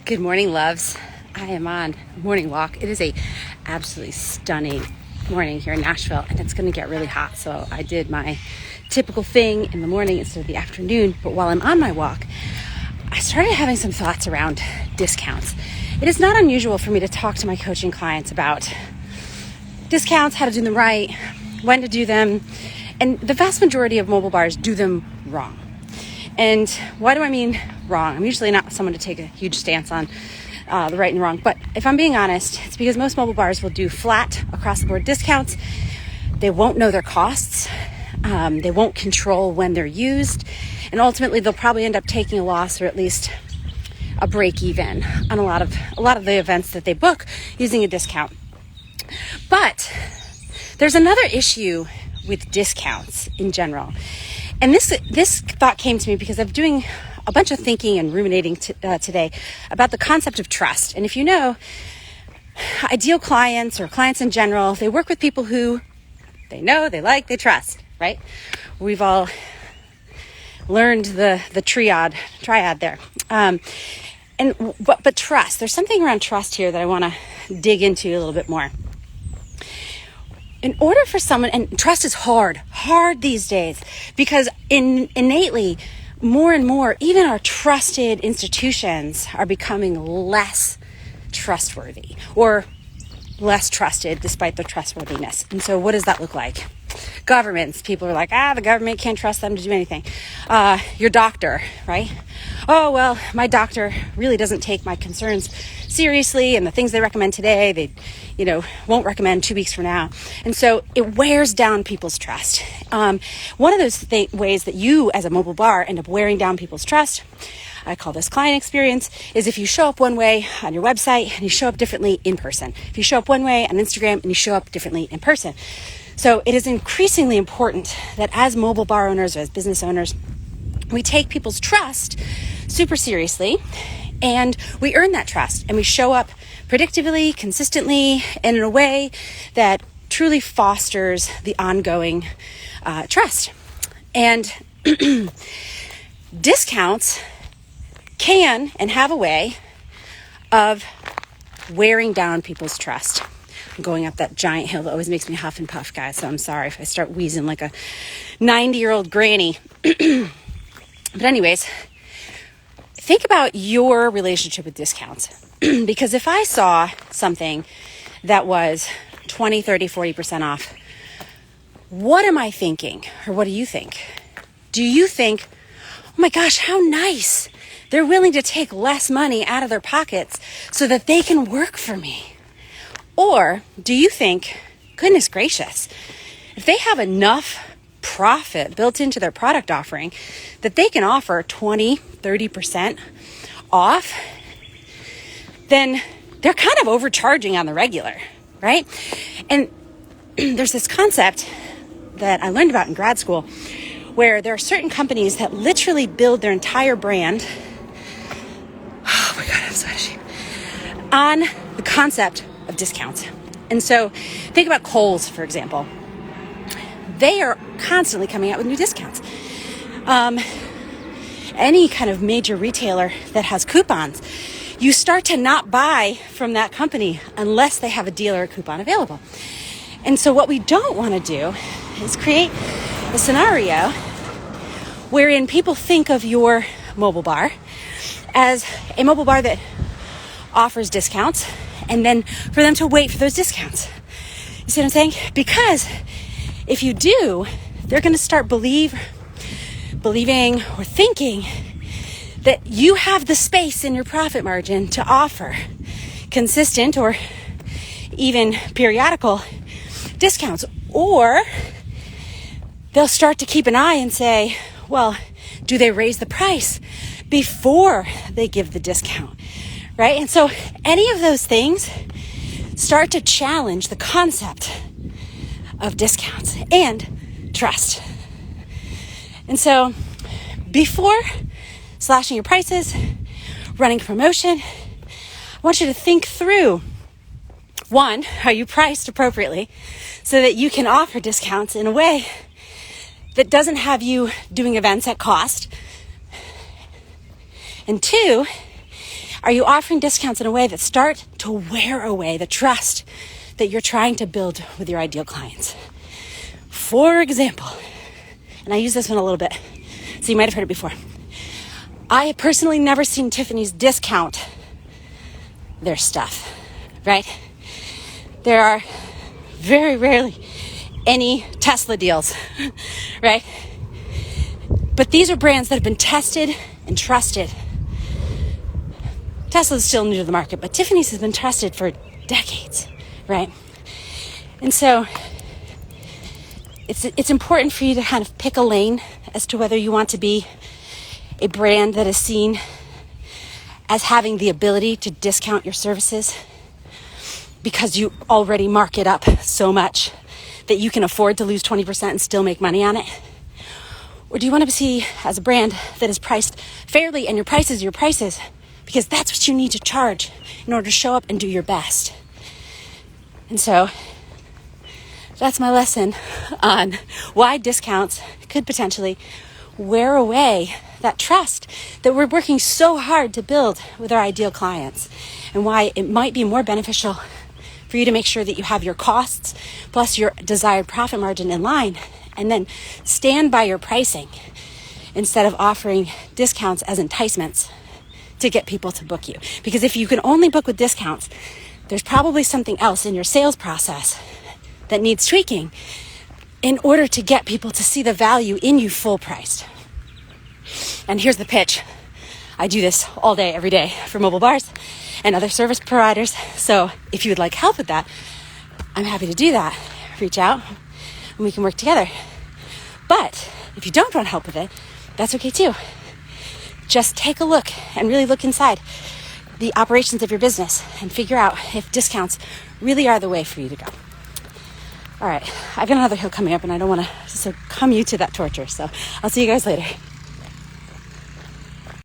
Good morning, loves. I am on morning walk. It is a absolutely stunning morning here in Nashville, and it's going to get really hot. So I did my typical thing in the morning instead of the afternoon. But while I'm on my walk, I started having some thoughts around discounts. It is not unusual for me to talk to my coaching clients about discounts, how to do them right, when to do them, and the vast majority of mobile bars do them wrong. And why do I mean wrong? I'm usually not someone to take a huge stance on the right and wrong, but if I'm being honest, it's because most mobile bars will do flat across the board discounts. They won't know their costs. They won't control when they're used, and ultimately they'll probably end up taking a loss or at least a break even on a lot of the events that they book using a discount. But there's another issue with discounts in general. And this thought came to me because I'm doing a bunch of thinking and ruminating today about the concept of trust. And if you know, ideal clients or clients in general, they work with people who they know, they like, they trust, right? We've all learned the triad there. But trust, there's something around trust here that I want to dig into a little bit more. In order for someone, and trust is hard these days, because innately, more and more, even our trusted institutions are becoming less trustworthy or less trusted despite their trustworthiness. And so what does that look like? Governments, people are like, the government can't trust them to do anything. Your doctor, right? Oh, well, my doctor really doesn't take my concerns seriously, and the things they recommend today, they, won't recommend 2 weeks from now. And so it wears down people's trust. One of those ways that you, as a mobile bar, end up wearing down people's trust, I call this client experience, is if you show up one way on your website and you show up differently in person. If you show up one way on Instagram and you show up differently in person. So it is increasingly important that as mobile bar owners or as business owners, we take people's trust super seriously, and we earn that trust, and we show up predictably, consistently, and in a way that truly fosters the ongoing trust. And discounts can and have a way of wearing down people's trust. I'm going up that giant hill that always makes me huff and puff, guys, so I'm sorry if I start wheezing like a 90-year-old granny. But anyways, think about your relationship with discounts. Because if I saw something that was 20, 30, 40% off, what am I thinking? Or what do you think? Do you think, oh my gosh, how nice. They're willing to take less money out of their pockets so that they can work for me? Or do you think, goodness gracious, if they have enough profit built into their product offering that they can offer 20, 30% off, then they're kind of overcharging on the regular, right? And there's this concept that I learned about in grad school where there are certain companies that literally build their entire brand, oh my God, I'm so out of shape, on the concept of discounts. And so think about Kohl's, for example. They are constantly coming out with new discounts. Any kind of major retailer that has coupons, you start to not buy from that company unless they have a deal or a coupon available. And so what we don't want to do is create a scenario wherein people think of your mobile bar as a mobile bar that offers discounts, and then for them to wait for those discounts. You see what I'm saying? Because if you do, they're going to start believing or thinking that you have the space in your profit margin to offer consistent or even periodical discounts. Or they'll start to keep an eye and say, well, do they raise the price before they give the discount, right? And so any of those things start to challenge the concept of discounts and trust. And so before slashing your prices, running a promotion, I want you to think through, one, are you priced appropriately so that you can offer discounts in a way that doesn't have you doing events at cost? And two, Are you offering discounts in a way that start to wear away the trust that you're trying to build with your ideal clients? For example, and I use this one a little bit, so you might have heard it before. I have personally never seen Tiffany's discount their stuff, right? There are very rarely any Tesla deals, right? But these are brands that have been tested and trusted. Tesla's still new to the market, but Tiffany's has been trusted for decades, right? And so it's important for you to kind of pick a lane as to whether you want to be a brand that is seen as having the ability to discount your services because you already mark it up so much that you can afford to lose 20% and still make money on it. Or do you want to see as a brand that is priced fairly and your prices because that's what you need to charge in order to show up and do your best? And so that's my lesson on why discounts could potentially wear away that trust that we're working so hard to build with our ideal clients, and why it might be more beneficial for you to make sure that you have your costs plus your desired profit margin in line, and then stand by your pricing instead of offering discounts as enticements to get people to book you. Because if you can only book with discounts, there's probably something else in your sales process that needs tweaking in order to get people to see the value in you full priced. And here's the pitch. I do this all day, every day for mobile bars and other service providers. So if you would like help with that, I'm happy to do that. Reach out and we can work together. But if you don't want help with it, that's okay too. Just take a look and really look inside the operations of your business and figure out if discounts really are the way for you to go. All right, I've got another hill coming up and I don't want to succumb you to that torture. So I'll see you guys later.